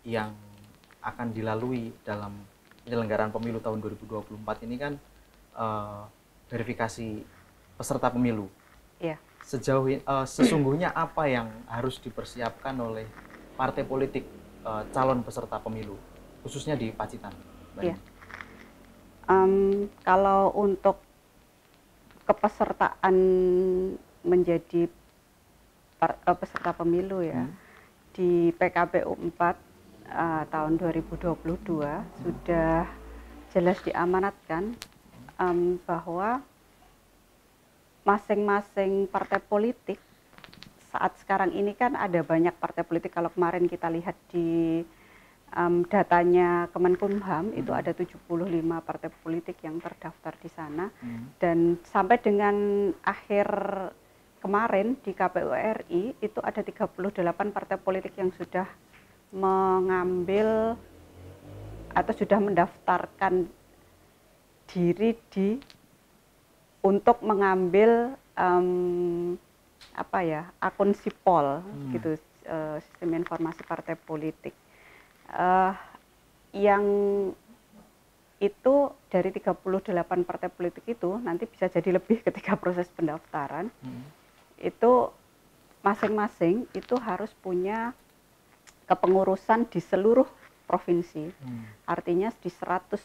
yang akan dilalui dalam penyelenggaraan pemilu tahun 2024 ini kan verifikasi peserta pemilu. Iya. Sesungguhnya apa yang harus dipersiapkan oleh partai politik calon peserta pemilu, khususnya di Pacitan? Iya. Kalau untuk kepesertaan menjadi peserta pemilu ya, di PKPU 4 tahun 2022 sudah jelas diamanatkan bahwa masing-masing partai politik saat sekarang ini kan ada banyak partai politik. Kalau kemarin kita lihat di datanya Kemenkumham itu ada 75 partai politik yang terdaftar di sana, dan sampai dengan akhir kemarin di KPU RI itu ada 38 partai politik yang sudah mengambil atau sudah mendaftarkan diri untuk mengambil akun sipol gitu, sistem informasi partai politik. Yang itu dari 38 partai politik itu nanti bisa jadi lebih ketika proses pendaftaran. Itu masing-masing itu harus punya kepengurusan di seluruh provinsi. Artinya di 100%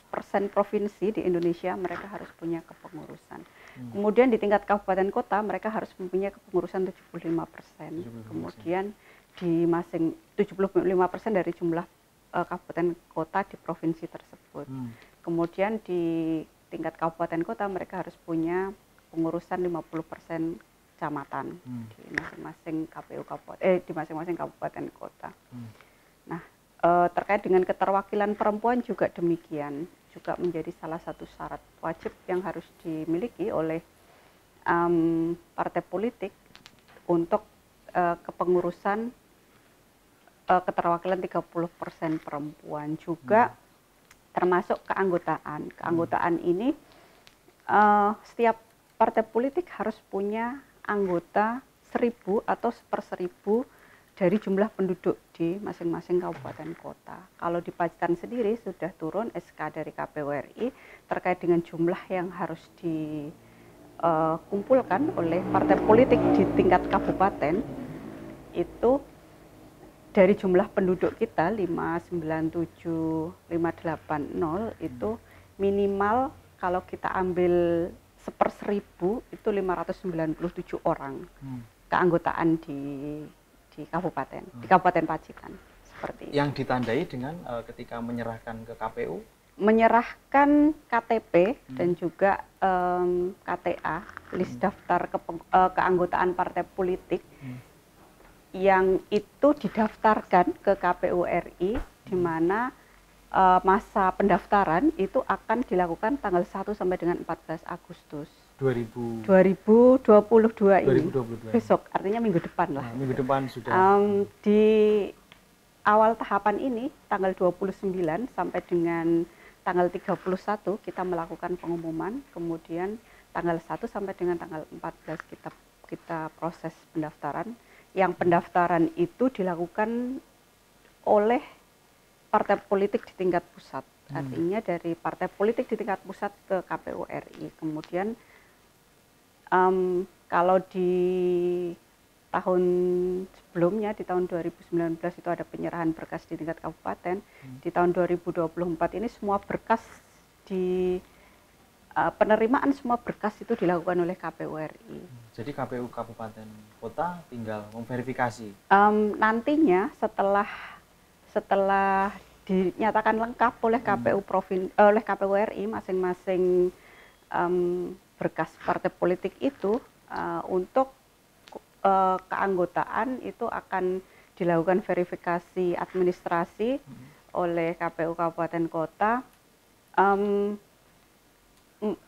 provinsi di Indonesia mereka harus punya kepengurusan. Kemudian di tingkat kabupaten kota mereka harus mempunyai kepengurusan 75%. Kemudian di 75% dari jumlah kabupaten kota di provinsi tersebut. Kemudian di tingkat kabupaten kota mereka harus punya pengurusan 50% kecamatan di masing-masing di masing-masing kabupaten kota. Nah, terkait dengan keterwakilan perempuan juga demikian, juga menjadi salah satu syarat wajib yang harus dimiliki oleh partai politik untuk kepengurusan keterwakilan 30% perempuan. Juga termasuk keanggotaan. Keanggotaan ini setiap partai politik harus punya anggota 1000 atau 1/1000 dari jumlah penduduk di masing-masing kabupaten kota. Kalau di Pacitan sendiri sudah turun SK dari KPU RI terkait dengan jumlah yang harus dikumpulkan oleh partai politik di tingkat kabupaten. Itu dari jumlah penduduk kita 597.580 itu minimal kalau kita ambil 1/1000 itu 597 orang keanggotaan di kabupaten, di Kabupaten Pacitan, seperti itu. Yang ditandai dengan ketika menyerahkan ke KPU? Menyerahkan KTP dan juga KTA, list daftar keanggotaan partai politik, yang itu didaftarkan ke KPU RI, di mana masa pendaftaran itu akan dilakukan tanggal 1 sampai dengan 14 Agustus. 2022 ini. Besok, artinya minggu depan lah. Minggu depan sudah. Di awal tahapan ini tanggal 29 sampai dengan tanggal 31 kita melakukan pengumuman, kemudian tanggal 1 sampai dengan tanggal 14 kita proses pendaftaran. Yang pendaftaran itu dilakukan oleh partai politik di tingkat pusat. Artinya dari partai politik di tingkat pusat ke KPU RI. Kemudian kalau di tahun sebelumnya, di tahun 2019 itu ada penyerahan berkas di tingkat kabupaten. Di tahun 2024 ini semua berkas penerimaan semua berkas itu dilakukan oleh KPU RI. Jadi KPU kabupaten kota tinggal memverifikasi? Nantinya setelah dinyatakan lengkap oleh KPU RI, masing-masing berkas partai politik itu untuk keanggotaan itu akan dilakukan verifikasi administrasi oleh KPU kabupaten kota,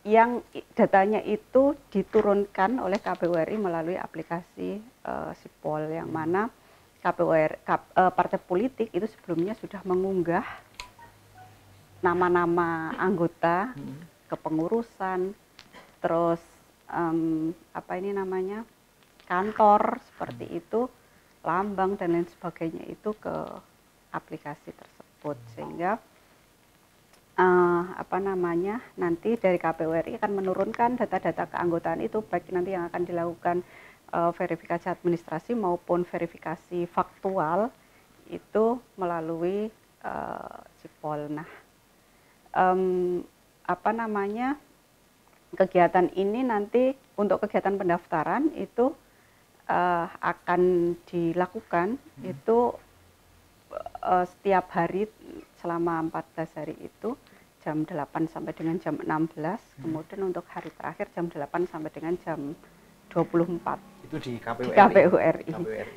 yang datanya itu diturunkan oleh KPU RI melalui aplikasi Sipol, yang mana partai politik itu sebelumnya sudah mengunggah nama-nama anggota, kepengurusan, terus apa ini namanya, kantor seperti itu, lambang dan lain sebagainya itu ke aplikasi tersebut, sehingga apa namanya, nanti dari KPU RI akan menurunkan data-data keanggotaan itu, baik nanti yang akan dilakukan verifikasi administrasi maupun verifikasi faktual itu melalui Sipol. Nah, apa namanya, kegiatan ini nanti untuk kegiatan pendaftaran itu akan dilakukan itu setiap hari selama 14 hari itu jam 8 sampai dengan jam 16, kemudian untuk hari terakhir jam 8 sampai dengan jam 24. Itu di KPU RI.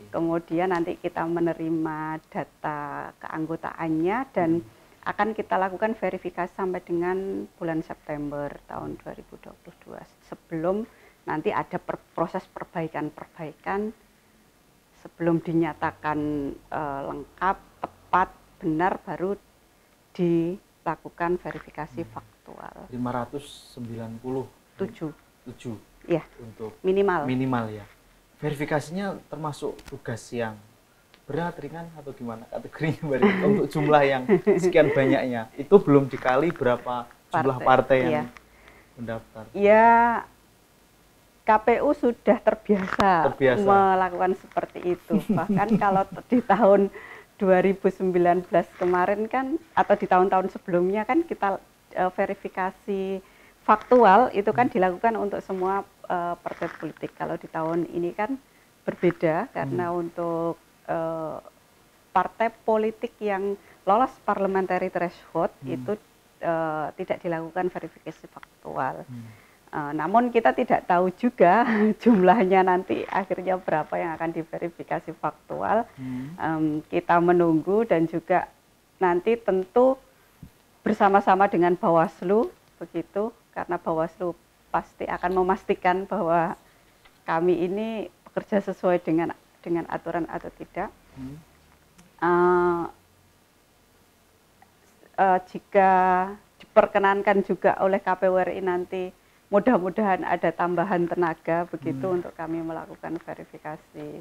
Kemudian nanti kita menerima data keanggotaannya dan akan kita lakukan verifikasi sampai dengan bulan September tahun 2022. Sebelum nanti ada proses perbaikan-perbaikan sebelum dinyatakan lengkap, tepat, benar, baru dilakukan verifikasi faktual. 597. Ya, untuk minimal ya. Verifikasinya termasuk tugas yang berat, ringan atau gimana kategorinya untuk jumlah yang sekian banyaknya? Itu belum dikali berapa jumlah partai yang mendaftar? Ya, KPU sudah terbiasa melakukan seperti itu. Bahkan kalau di tahun 2019 kemarin kan, atau di tahun-tahun sebelumnya kan kita verifikasi faktual itu kan dilakukan untuk semua partai politik. Kalau di tahun ini kan berbeda karena untuk partai politik yang lolos parliamentary threshold itu tidak dilakukan verifikasi faktual. Namun kita tidak tahu juga jumlahnya nanti akhirnya berapa yang akan diverifikasi faktual. Kita menunggu dan juga nanti tentu bersama-sama dengan Bawaslu begitu, karena Bawaslu pasti akan memastikan bahwa kami ini bekerja sesuai dengan aturan atau tidak. Jika diperkenankan juga oleh KPU RI nanti, mudah-mudahan ada tambahan tenaga begitu untuk kami melakukan verifikasi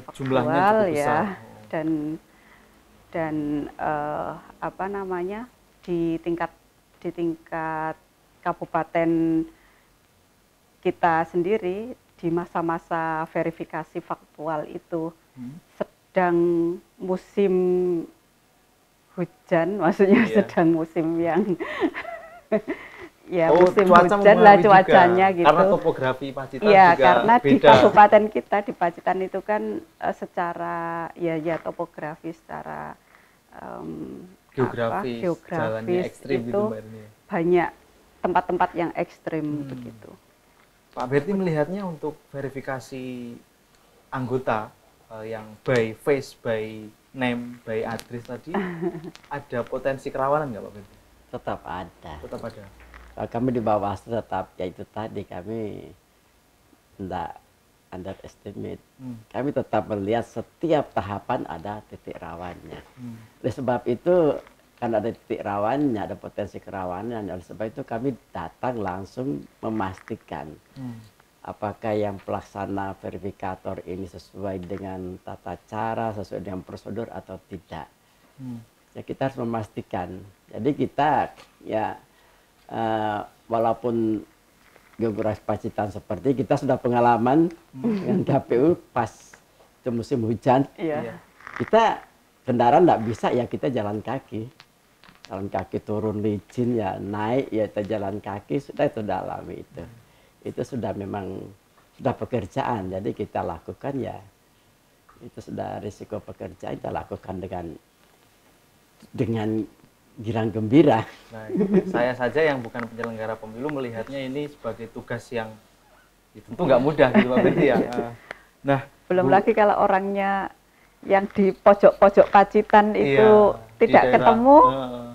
faktual ya, dan apa namanya, di tingkat kabupaten kita sendiri di masa-masa verifikasi faktual itu sedang musim hujan, maksudnya sedang musim yang ya musim hujan lah cuacanya juga, gitu. Karena topografi Pacitan ya, juga karena beda. Di kabupaten kita di Pacitan itu kan secara ya topografi, secara geografis ekstrim itu gitu, banyak tempat-tempat yang ekstrim begitu. Pak Berti melihatnya untuk verifikasi anggota yang by face, by name, by address tadi ada potensi kerawanan nggak Pak Berti? Tetap ada. Tetap ada. Kami di Bawaslu tetap, yaitu tadi kami tidak underestimate. Kami tetap melihat setiap tahapan ada titik rawannya. Oleh sebab itu, karena ada titik rawannya, ada potensi kerawanan, oleh sebab itu kami datang langsung memastikan apakah yang pelaksana verifikator ini sesuai dengan tata cara, sesuai dengan prosedur atau tidak. Ya, kita harus memastikan. Jadi kita ya walaupun geografi Pacitan seperti, kita sudah pengalaman dengan KPU pas itu musim hujan. Kita kendaraan tidak bisa, ya kita jalan kaki. Jalan kaki turun licin ya naik, ya kita jalan kaki, sudah itu sudah alami itu. Itu sudah memang sudah pekerjaan, jadi kita lakukan ya itu sudah risiko pekerjaan, kita lakukan dengan girang gembira. Nah, saya saja yang bukan penyelenggara pemilu melihatnya ini sebagai tugas yang tentu nggak mudah gitu Pak Berti ya. Nah, belum lagi kalau orangnya yang di pojok-pojok Pacitan itu tidak ketemu,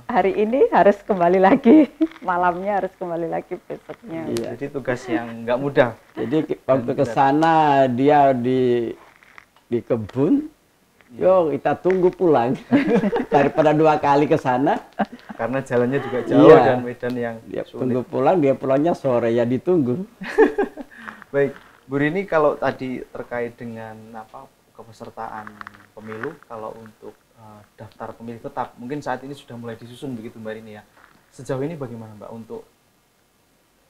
hari ini harus kembali lagi, malamnya harus kembali lagi besoknya. Jadi tugas yang nggak mudah. Jadi waktu ke sana dia di kebun, Yo, kita tunggu pulang daripada 2 kali ke sana. Karena jalannya juga jauh dan medan yang dia sulit. tunggu pulang, dia pulangnya sore ya ditunggu. Baik, Bu Rini, kalau tadi terkait dengan kepesertaan pemilu, kalau untuk daftar pemilih tetap, mungkin saat ini sudah mulai disusun begitu Mbak Rini ya. Sejauh ini bagaimana Mbak untuk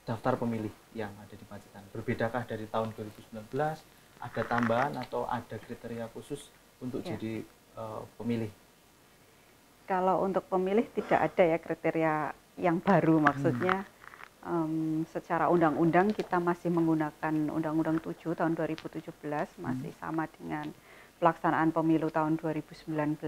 daftar pemilih yang ada di Pacitan? Berbedakah dari tahun 2019? Ada tambahan atau ada kriteria khusus untuk jadi pemilih? Kalau untuk pemilih tidak ada ya kriteria yang baru, maksudnya secara undang-undang kita masih menggunakan Undang-Undang 7 tahun 2017, masih sama dengan pelaksanaan pemilu tahun 2019.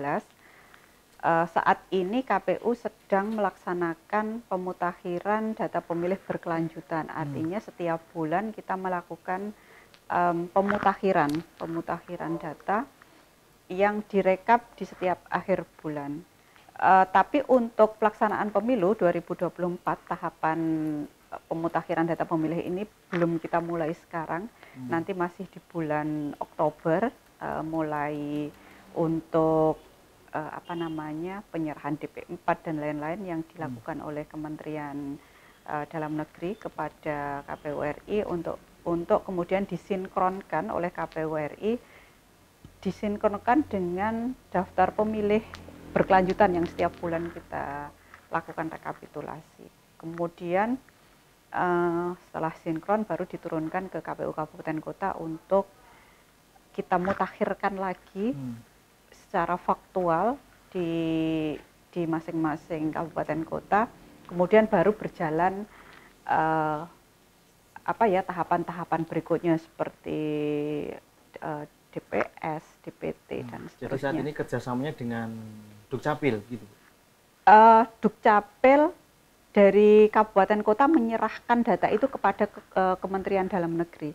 Saat ini KPU sedang melaksanakan pemutakhiran data pemilih berkelanjutan, artinya setiap bulan kita melakukan pemutakhiran data yang direkap di setiap akhir bulan. Tapi untuk pelaksanaan pemilu 2024 tahapan pemutakhiran data pemilih ini belum kita mulai sekarang. Nanti masih di bulan Oktober mulai untuk penyerahan DP4 dan lain-lain yang dilakukan oleh Kementerian Dalam Negeri kepada KPU RI untuk kemudian disinkronkan oleh KPU RI, disinkronkan dengan daftar pemilih berkelanjutan yang setiap bulan kita lakukan rekapitulasi. Kemudian setelah sinkron baru diturunkan ke KPU Kabupaten Kota untuk kita mutakhirkan lagi secara faktual di masing-masing kabupaten kota. Kemudian baru berjalan tahapan-tahapan berikutnya seperti DPS, DPT dan seterusnya. Jadi saat ini kerjasamanya dengan Dukcapil gitu? Dukcapil dari kabupaten kota menyerahkan data itu kepada Kementerian Dalam Negeri.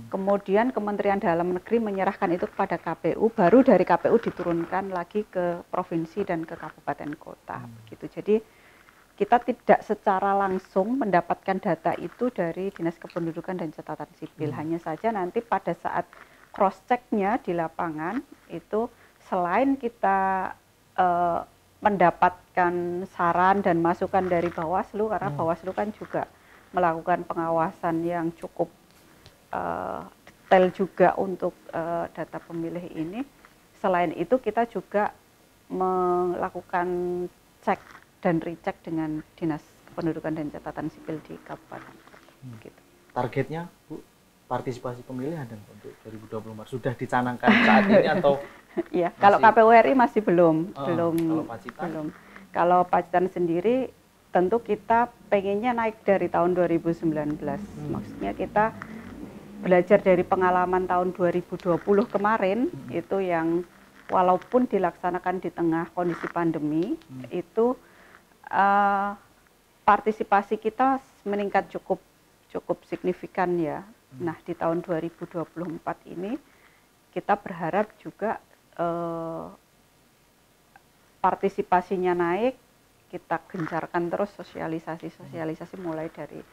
Kemudian Kementerian Dalam Negeri menyerahkan itu kepada KPU, baru dari KPU diturunkan lagi ke provinsi dan ke kabupaten kota. Begitu. Jadi kita tidak secara langsung mendapatkan data itu dari Dinas Kependudukan dan Catatan Sipil. Hanya saja nanti pada saat cross check-nya di lapangan itu selain kita mendapatkan saran dan masukan dari Bawaslu, karena Bawaslu kan juga melakukan pengawasan yang cukup detail juga untuk data pemilih ini. Selain itu kita juga melakukan cek dan recheck dengan Dinas Kependudukan dan Catatan Sipil di Kabupaten. Gitu. Targetnya, Bu, partisipasi pemilih ada untuk 2024 sudah dicanangkan saat ini atau? Iya, kalau KPU RI masih belum. Belum. Kalau Pacitan sendiri tentu kita pengennya naik dari tahun 2019. Maksudnya kita belajar dari pengalaman tahun 2020 kemarin itu yang walaupun dilaksanakan di tengah kondisi pandemi itu partisipasi kita meningkat cukup signifikan ya. Nah, di tahun 2024 ini kita berharap juga partisipasinya naik, kita gencarkan terus sosialisasi mulai dari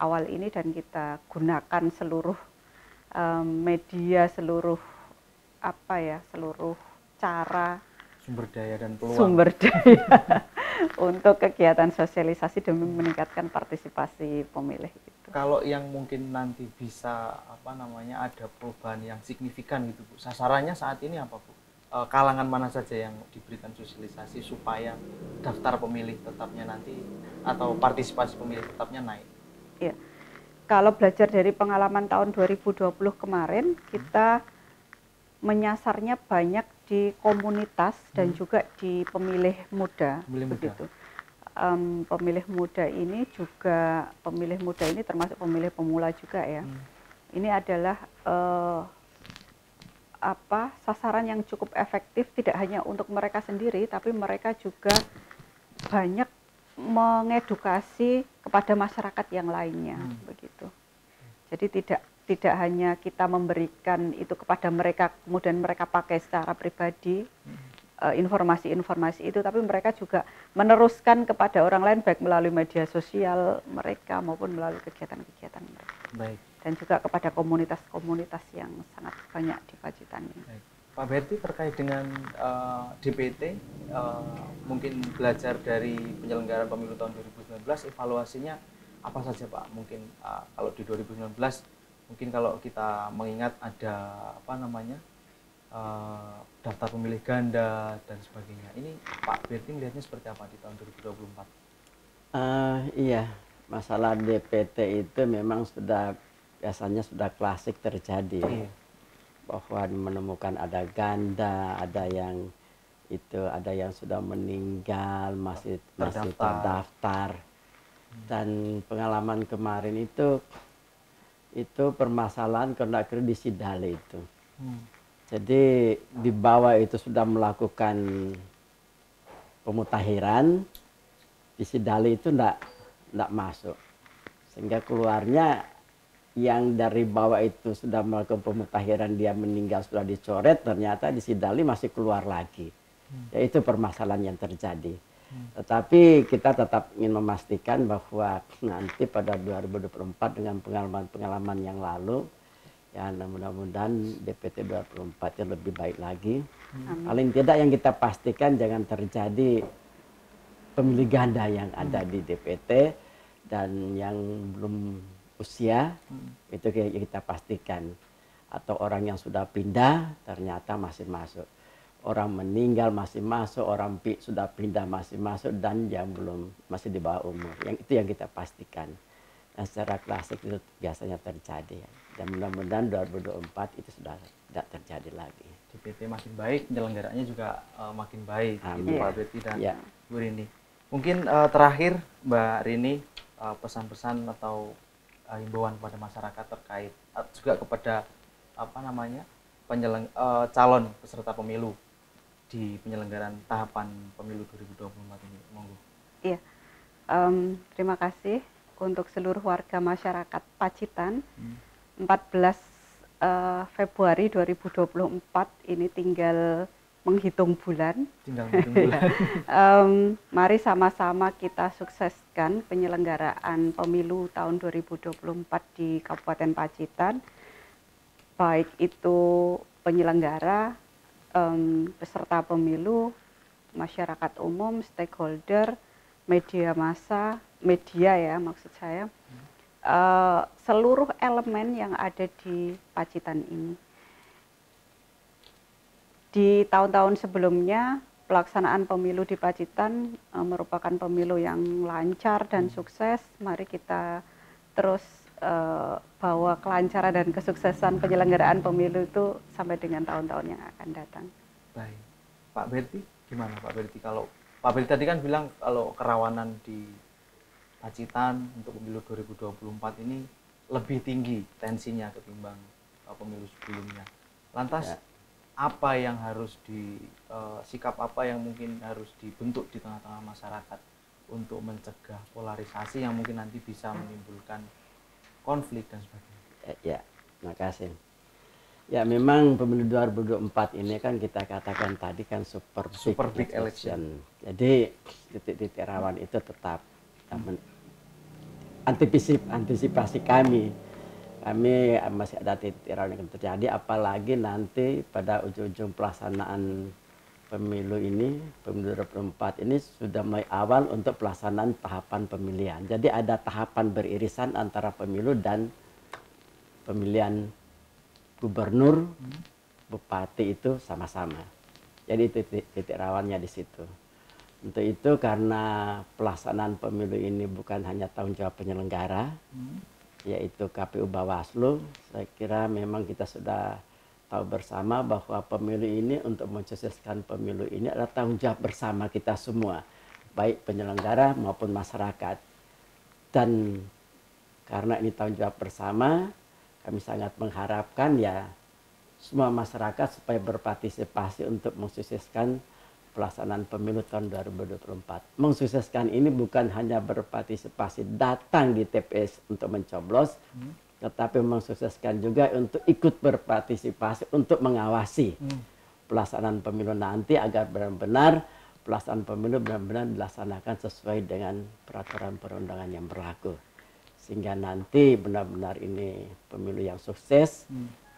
awal ini dan kita gunakan seluruh media, seluruh cara, sumber daya dan peluang untuk kegiatan sosialisasi demi meningkatkan partisipasi pemilih itu. Kalau yang mungkin nanti bisa ada perubahan yang signifikan gitu Bu, sasarannya saat ini apa Bu? Kalangan mana saja yang diberikan sosialisasi supaya daftar pemilih tetapnya nanti atau partisipasi pemilih tetapnya naik? Iya. Kalau belajar dari pengalaman tahun 2020 kemarin, kita menyasarnya banyak di komunitas dan juga di pemilih muda. Begitu. Pemilih muda ini termasuk pemilih pemula juga ya. Ini adalah sasaran yang cukup efektif tidak hanya untuk mereka sendiri, tapi mereka juga banyak mengedukasi kepada masyarakat yang lainnya, begitu. Jadi tidak hanya kita memberikan itu kepada mereka, kemudian mereka pakai secara pribadi informasi-informasi itu, tapi mereka juga meneruskan kepada orang lain baik melalui media sosial mereka maupun melalui kegiatan-kegiatan mereka. Baik. Dan juga kepada komunitas-komunitas yang sangat banyak di Pacitan ini. Baik. Pak Berti terkait dengan DPT, mungkin belajar dari penyelenggaraan pemilu tahun 2019, evaluasinya apa saja Pak? Mungkin kalau di 2019, mungkin kalau kita mengingat ada apa namanya daftar pemilih ganda dan sebagainya. Ini Pak Berti melihatnya seperti apa di tahun 2024? Iya, masalah DPT itu memang biasanya sudah klasik terjadi. Iya. Bahwa menemukan ada ganda, ada yang sudah meninggal, masih terdaftar. Dan pengalaman kemarin itu permasalahan karena akhirnya di Sidale itu. Jadi di bawah itu sudah melakukan pemutakhiran, di Sidale itu enggak masuk. Sehingga keluarnya yang dari bawah itu sudah melakukan pemutakhiran, dia meninggal sudah dicoret, ternyata di Sidale masih keluar lagi. Yaitu permasalahan yang terjadi. Tetapi kita tetap ingin memastikan bahwa nanti pada 2024 dengan pengalaman-pengalaman yang lalu, ya mudah-mudahan DPT 2024 lebih baik lagi. Paling tidak yang kita pastikan jangan terjadi pemilih ganda yang ada di DPT dan yang belum usia, itu kita pastikan. Atau orang yang sudah pindah ternyata masih masuk. Orang meninggal masih masuk, orang sudah pindah masih masuk, dan yang belum masih di bawah umur. Itu yang kita pastikan. Dan secara klasik itu biasanya terjadi. Dan mudah-mudahan 2024 itu sudah tidak terjadi lagi. DPT makin baik, penyelenggaranya juga makin baik. Gitu, Pak Berti dan Bu Rini. Mungkin terakhir Mbak Rini, pesan-pesan atau himbauan kepada masyarakat terkait juga kepada apa namanya calon peserta pemilu di penyelenggaraan tahapan pemilu 2024 ini, monggo. Iya, terima kasih untuk seluruh warga masyarakat Pacitan. 14 Februari 2024 ini tinggal menghitung bulan. Mari sama-sama kita sukseskan penyelenggaraan pemilu tahun 2024 di Kabupaten Pacitan. Baik itu penyelenggara, peserta pemilu, masyarakat umum, stakeholder, media massa, media ya maksud saya, seluruh elemen yang ada di Pacitan ini. Di tahun-tahun sebelumnya, pelaksanaan pemilu di Pacitan merupakan pemilu yang lancar dan sukses. Mari kita terus bahwa kelancaran dan kesuksesan penyelenggaraan pemilu itu sampai dengan tahun-tahun yang akan datang. Baik, Pak Berti gimana Pak Berti? Kalau Pak Berti tadi kan bilang kalau kerawanan di Pacitan untuk pemilu 2024 ini lebih tinggi tensinya ketimbang pemilu sebelumnya. Lantas apa yang harus sikap apa yang mungkin harus dibentuk di tengah-tengah masyarakat untuk mencegah polarisasi yang mungkin nanti bisa menimbulkan konflik dan sebagainya. Ya, terima kasih. Ya, memang pemilu 2024 ini kan kita katakan tadi kan super big election. Jadi titik-titik rawan itu tetap antisipasi kami masih ada titik rawan yang terjadi, apalagi nanti pada ujung-ujung pelaksanaan pemilu 2024 ini sudah mulai awal untuk pelaksanaan tahapan pemilihan. Jadi ada tahapan beririsan antara pemilu dan pemilihan gubernur, bupati itu sama-sama. Jadi titik rawannya di situ. Untuk itu karena pelaksanaan pemilu ini bukan hanya tanggung jawab penyelenggara, yaitu KPU Bawaslu, saya kira memang kita sudah tahu bersama bahwa pemilu ini untuk mensukseskan pemilu ini adalah tanggung jawab bersama kita semua, baik penyelenggara maupun masyarakat. Dan karena ini tanggung jawab bersama, kami sangat mengharapkan ya semua masyarakat supaya berpartisipasi untuk mensukseskan pelaksanaan pemilu tahun 2024. Mensukseskan ini bukan hanya berpartisipasi datang di TPS untuk mencoblos, tetapi mensukseskan juga untuk ikut berpartisipasi untuk mengawasi pelaksanaan pemilu nanti agar benar-benar pelaksanaan pemilu benar-benar dilaksanakan sesuai dengan peraturan perundangan yang berlaku. Sehingga nanti benar-benar ini pemilu yang sukses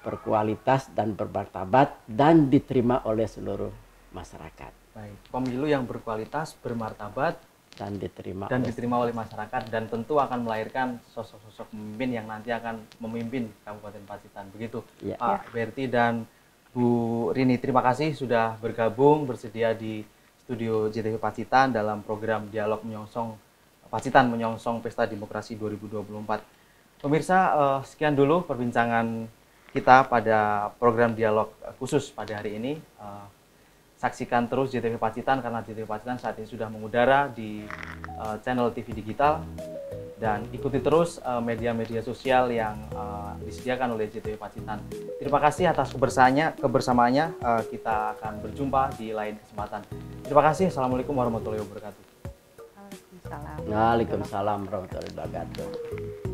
berkualitas dan bermartabat dan diterima oleh seluruh masyarakat. Baik, pemilu yang berkualitas, bermartabat dan diterima oleh masyarakat, dan tentu akan melahirkan sosok-sosok pemimpin yang nanti akan memimpin Kabupaten Pacitan. Begitu, ya. Pak Berti dan Bu Rini, terima kasih sudah bergabung, bersedia di studio JTV Pacitan dalam program Dialog Menyongsong Pacitan Menyongsong Pesta Demokrasi 2024. Pemirsa, sekian dulu perbincangan kita pada program Dialog khusus pada hari ini. Saksikan terus JTV Pacitan karena JTV Pacitan saat ini sudah mengudara di channel TV digital, dan ikuti terus media-media sosial yang disediakan oleh JTV Pacitan. Terima kasih atas kebersamaannya. Kita akan berjumpa di lain kesempatan. Terima kasih. Assalamualaikum warahmatullahi wabarakatuh. Waalaikumsalam warahmatullahi wabarakatuh.